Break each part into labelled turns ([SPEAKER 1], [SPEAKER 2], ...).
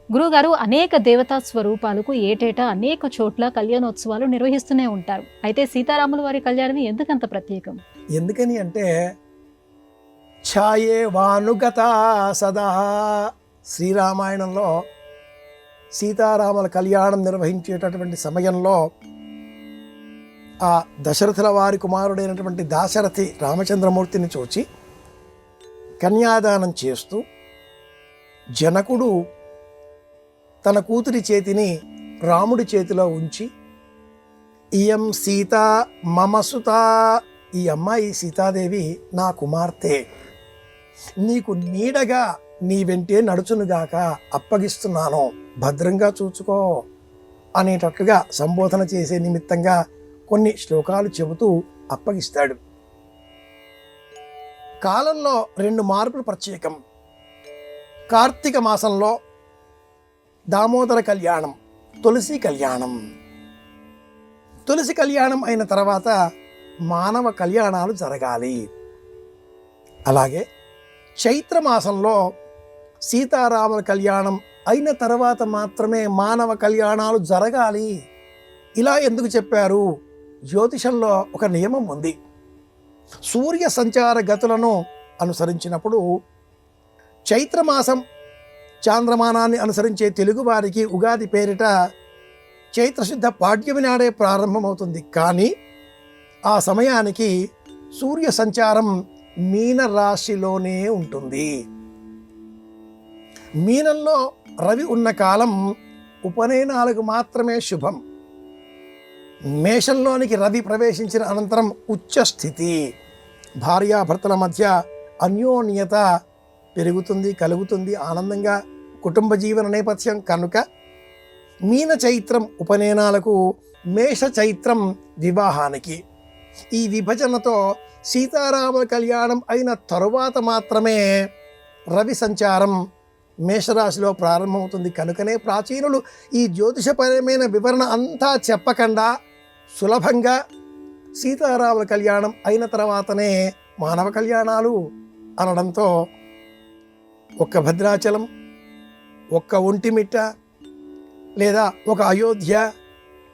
[SPEAKER 1] గురువుగారు అనేక దేవతా స్వరూపాలకు ఏటేటా అనేక చోట్ల కళ్యాణోత్సవాలు నిర్వహిస్తూనే ఉంటారు. అయితే సీతారాముల వారి కళ్యాణం ఎందుకంత ప్రత్యేకం?
[SPEAKER 2] ఎందుకని అంటే ఛాయే వానుగత సదా శ్రీరామాయణంలో సీతారాముల కళ్యాణం నిర్వహించేటటువంటి సమయంలో ఆ దశరథుల వారి కుమారుడైనటువంటి దాశరథి రామచంద్రమూర్తిని చూచి కన్యాదానం చేస్తూ జనకుడు తన కూతురి చేతిని రాముడి చేతిలో ఉంచి ఇయం సీత మమ సుత, ఈ అమ్మాయి సీతాదేవి నా కుమార్తె, నీకు నీడగా నీ వెంటే నడుచునుగాక, అప్పగిస్తున్నాను, భద్రంగా చూచుకో అనేటట్లుగా సంబోధన చేసే నిమిత్తంగా కొన్ని శ్లోకాలు చెబుతూ అప్పగిస్తాడు. కాలంలో 2 మార్పులు ప్రత్యేకం. కార్తీక మాసంలో దామోదర కళ్యాణం, తులసి కళ్యాణం. తులసి కళ్యాణం అయిన తర్వాత మానవ కళ్యాణాలు జరగాలి. అలాగే చైత్రమాసంలో సీతారాముల కళ్యాణం అయిన తర్వాత మాత్రమే మానవ కళ్యాణాలు జరగాలి. ఇలా ఎందుకు చెప్పారు? జ్యోతిషంలో ఒక నియమం ఉంది. సూర్య సంచార గతులను అనుసరించినప్పుడు చైత్రమాసం చాంద్రమానాన్ని అనుసరించే తెలుగువారికి ఉగాది పేరిట చైత్రశుద్ధ పాడ్యమి నాడే ప్రారంభమవుతుంది. కానీ ఆ సమయానికి సూర్య సంచారం మీన రాశిలోనే ఉంటుంది. మీనంలో రవి ఉన్న కాలం ఉపనయనాలకు మాత్రమే శుభం. మేషంలోనికి రవి ప్రవేశించిన అనంతరం ఉచ్చస్థితి, భార్యాభర్తల మధ్య అన్యోన్యత పెరుగుతుంది, కలుగుతుంది, ఆనందంగా కుటుంబ జీవన నేపథ్యం కనుక మీన చైత్రం ఉపనయనాలకు, మేష చైత్రం వివాహానికి. ఈ విభజనతో సీతారాముల కళ్యాణం అయిన తరువాత మాత్రమే రవి సంచారం మేషరాశిలో ప్రారంభమవుతుంది. కనుకనే ప్రాచీనులు ఈ జ్యోతిషపరమైన వివరణ అంతా చెప్పకుండా సులభంగా సీతారాముల కళ్యాణం అయిన తర్వాతనే మానవ కళ్యాణాలు అనడంతో ఒక్క భద్రాచలం, ఒక్క ఒంటిమిట్ట, లేదా ఒక అయోధ్య,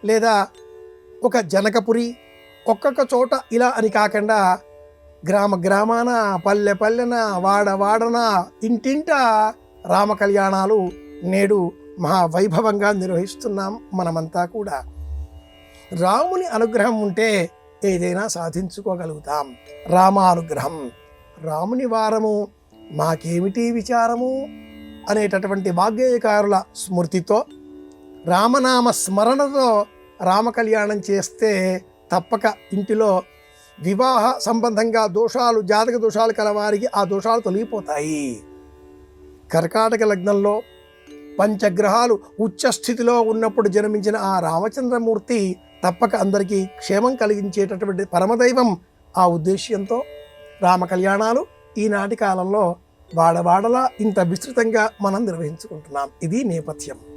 [SPEAKER 2] లేదా ఒక జనకపురి, ఒక్కొక్క చోట ఇలా అని కాకుండా గ్రామ గ్రామాన, పల్లె పల్లెన, వాడ వాడన, ఇంటింట రామ కళ్యాణాలు నేడు మహావైభవంగా నిర్వహిస్తున్నాం మనమంతా కూడా. రాముని అనుగ్రహం ఉంటే ఏదైనా సాధించుకోగలుగుతాం. రామానుగ్రహం, రాముని వారము మాకేమిటి విచారము అనేటటువంటి వాగ్గేయకారుల స్మృతితో, రామనామ స్మరణతో రామ కళ్యాణం చేస్తే తప్పక ఇంటిలో వివాహ సంబంధంగా దోషాలు, జాతక దోషాలు కలవారికి ఆ దోషాలు తొలగిపోతాయి. కర్కాటక లగ్నంలో పంచగ్రహాలు ఉచ్చస్థితిలో ఉన్నప్పుడు జన్మించిన ఆ రామచంద్రమూర్తి తప్పక అందరికీ క్షేమం కలిగించేటటువంటి పరమదైవం. ఆ ఉద్దేశ్యంతో రామ కళ్యాణాలు ఈనాటి కాలంలో వాడవాడలా ఇంత విస్తృతంగా మనం నిర్వహించుకుంటున్నాం. ఇది నేపథ్యం.